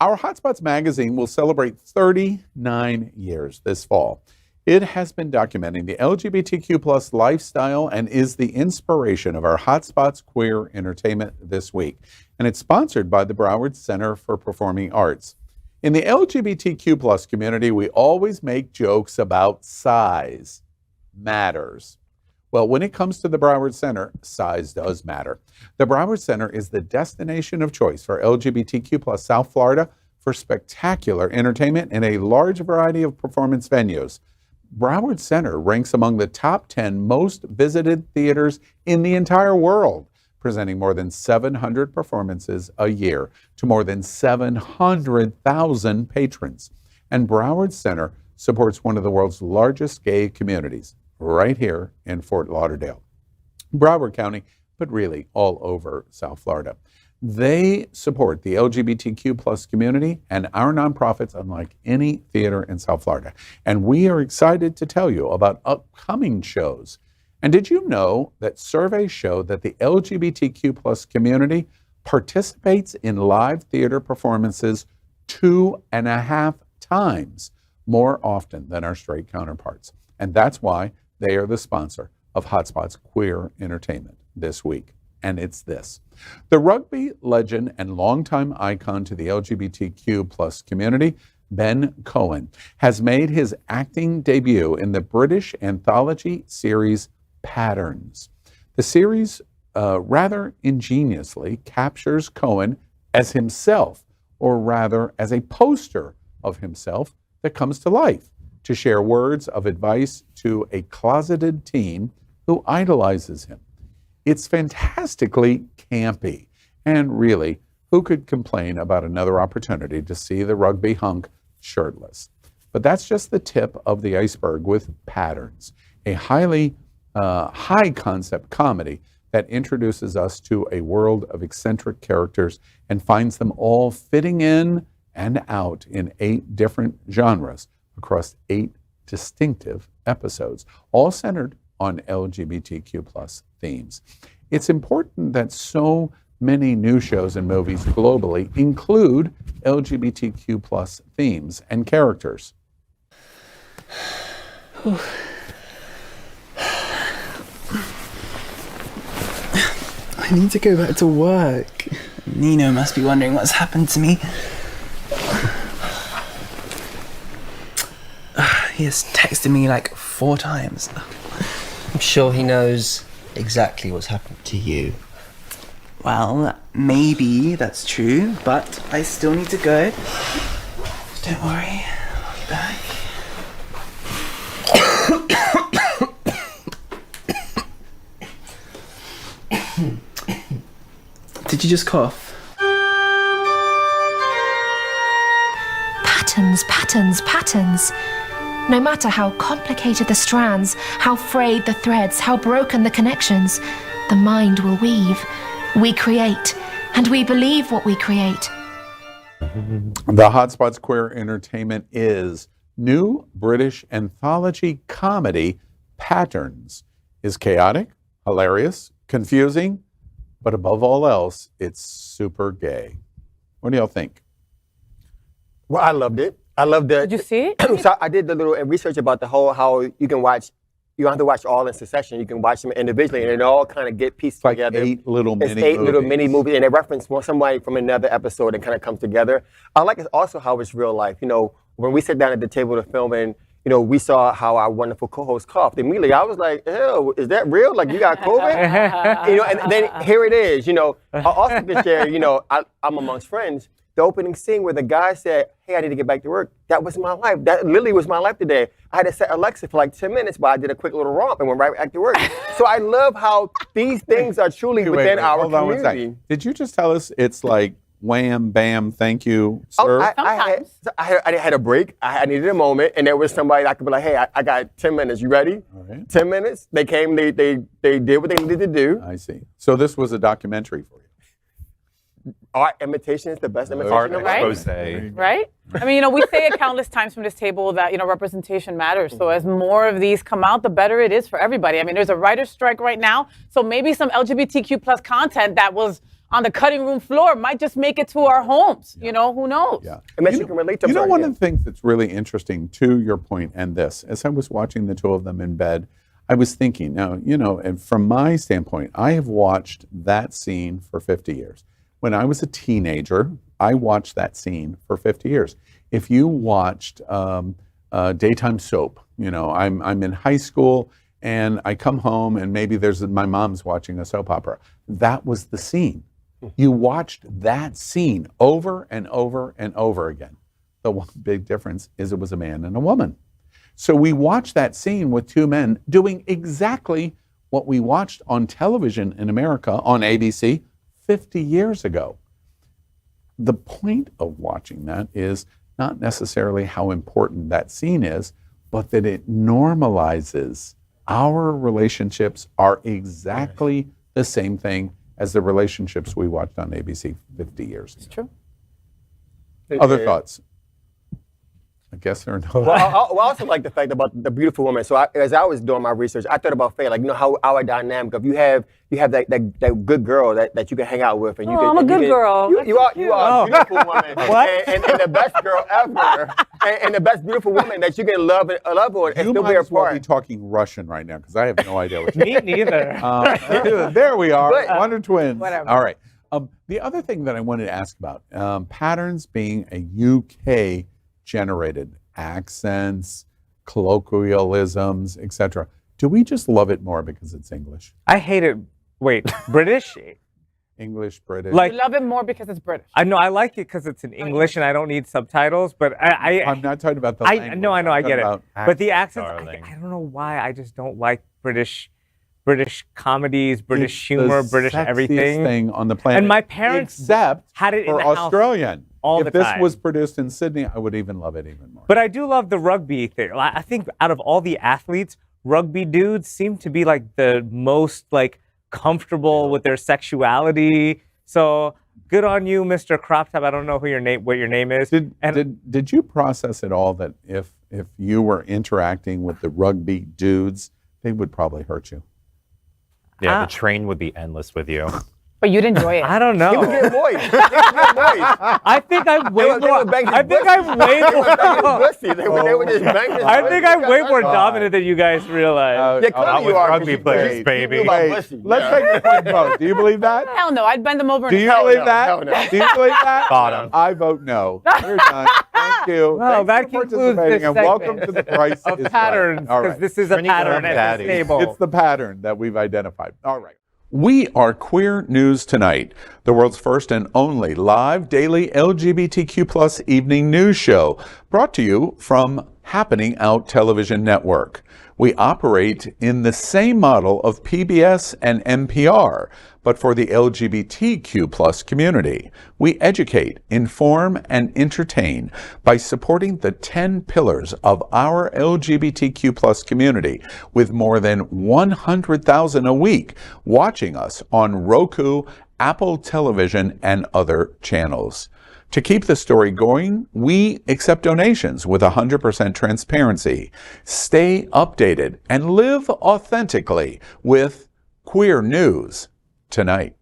Our Hotspots magazine will celebrate 39 years this fall. It has been documenting the LGBTQ plus lifestyle and is the inspiration of our Hotspots Queer Entertainment this week. And it's sponsored by the Broward Center for Performing Arts. In the LGBTQ plus community, we always make jokes about size matters. Well, when it comes to the Broward Center, size does matter. The Broward Center is the destination of choice for LGBTQ plus South Florida for spectacular entertainment in a large variety of performance venues. Broward Center ranks among the top 10 most visited theaters in the entire world, presenting more than 700 performances a year to more than 700,000 patrons. And Broward Center supports one of the world's largest gay communities, right here in Fort Lauderdale, Broward County, but really all over South Florida. They support the LGBTQ plus community and our nonprofits unlike any theater in South Florida. And we are excited to tell you about upcoming shows. And did you know that surveys show that the LGBTQ plus community participates in live theater performances 2.5 times more often than our straight counterparts? And that's why they are the sponsor of Hotspots Queer Entertainment this week. And it's this. The rugby legend and longtime icon to the LGBTQ plus community, Ben Cohen, has made his acting debut in the British anthology series Patterns. The series rather ingeniously captures Cohen as himself, or rather as a poster of himself that comes to life to share words of advice to a closeted teen who idolizes him. It's fantastically campy, and really, who could complain about another opportunity to see the rugby hunk shirtless? But that's just the tip of the iceberg with Patterns, a highly high-concept comedy that introduces us to a world of eccentric characters and finds them all fitting in and out in 8 different genres across 8 distinctive episodes, all centered on LGBTQ plus themes. It's important that so many new shows and movies globally include LGBTQ plus themes and characters. I need to go back to work. Nino must be wondering what's happened to me. He has texted me like 4 times. I'm sure he knows exactly what's happened to you. Well, maybe that's true, but I still need to go. Don't worry, I'll be back. Did you just cough? Patterns, patterns, patterns. No matter how complicated the strands, how frayed the threads, how broken the connections, the mind will weave. We create, and we believe what we create. The Hotspots Queer Entertainment is new British anthology comedy Patterns. Is chaotic, hilarious, confusing, but above all else, it's super gay. What do y'all think? Well, I loved it. I loved that. Did you see it? So I did the little research about the whole, how you can watch, you don't have to watch all in succession. You can watch them individually, and it all kind of get pieced Like together. 8 little It's mini 8 little movies. mini movies, and they reference somebody from another episode and kind of comes together. I like it also how it's real life. You know, when we sit down at the table to film and, you know, we saw how our wonderful co-host coughed. Immediately, I was like, "Ew, is that real? Like, you got COVID?" You know, and then here it is. You know, I also could share. You know, I'm amongst friends. The opening scene where the guy said, "Hey, I need to get back to work." That was my life. That literally was my life today. I had to set Alexa for like 10 minutes, but I did a quick little romp and went right back to work. So I love how these things are truly within our hold on one community. second. Did you just tell us it's like wham, bam, thank you, sir? I had a break. I needed a moment, and there was somebody I could be like, "Hey, I got 10 minutes. You ready?" All right. 10 minutes. They came. They did what they needed to do. I see. So this was a documentary for you. Art imitation is the best imitation of Right? art. Right? I mean, you know, we say it countless times from this table that, you know, representation matters. So as more of these come out, the better it is for everybody. I mean, there's a writer's strike right now. So maybe some LGBTQ plus content that was on the cutting room floor might just make it to our homes. You know, who knows? Yeah. Unless you can relate to one of the things that's really interesting to your point and this, as I was watching the two of them in bed, I was thinking, now, and from my standpoint, I have watched that scene for 50 years. When I was a teenager, I watched that scene for 50 years. If you watched daytime soap, I'm in high school and I come home and maybe my mom's watching a soap opera. That was the scene. You watched that scene over and over and over again. The one big difference is it was a man and a woman. So we watched that scene with two men doing exactly what we watched on television in America on ABC 50 years ago. The point of watching that is not necessarily how important that scene is, but that it normalizes our relationships are exactly the same thing as the relationships we watched on ABC 50 years ago. It's true. Other thoughts? I guess there are no. Well, I also like the fact about the beautiful woman. So as I was doing my research, I thought about Faye, like, how our dynamic of you have that good girl that you can hang out with, and you can. I'm a good girl. You are a beautiful woman. What? And the best girl ever, and the best beautiful woman that you can love on and You still might be a as well be part. talking Russian right now because I have no idea what you're Me neither. There we are, But- Wonder Twins. Whatever. All right. The other thing that I wanted to ask about, patterns being a UK generated accents, colloquialisms, etc. Do we just love it more because it's English? I hate it. Wait, British? English, British. Like, We love it more because it's British. I know I like it because it's in English and I don't need subtitles. But I'm not talking about the language. I know, I I'm get it. talking about But the accents, darling. I don't know why. I just don't like British comedies, British it's humor, the British sexiest everything. thing on the planet. And my parents except had it in for the house Australian. all if the this time. was produced in Sydney, I would even love it even more. But I do love the rugby thing. I think out of all the athletes, rugby dudes seem to be like the most like comfortable with their sexuality. So good on you, Mr. Crop Top. I don't know what your name is. Did you process at all that if you were interacting with the rugby dudes, they would probably hurt you? Yeah, the train would be endless with you. But you'd enjoy it. I don't He would know. get moist. He would get moist. I think I'm way They more. would bang his I think pussy. I'm way They would bang his more. pussy. They would just bang his I pussy. think I'm way more That's dominant than you guys realize. Yeah, clearly Not you with are. rugby because players, you baby. knew about Wait, pussy. let's Yeah. take a quick vote. Do you believe that? Hell no, I'd bend them over Do and you Hell believe no, that? hell no. Do you believe that? Bottom. I vote no. We're done. Thank you. Well, Thanks that for concludes participating, this and welcome segment to the Price of is patterns, Right. All because right. this is a Bring it pattern on, at Daddy. this table. It's the pattern that we've identified. All right. We are Queer News Tonight, the world's first and only live daily LGBTQ plus evening news show, brought to you from Happening Out Television Network. We operate in the same model of PBS and NPR, but for the LGBTQ plus community. We educate, inform, and entertain by supporting the 10 pillars of our LGBTQ plus community, with more than 100,000 a week watching us on Roku, Apple Television, and other channels. To keep the story going, we accept donations with 100% transparency. Stay updated and live authentically with Queer News Tonight.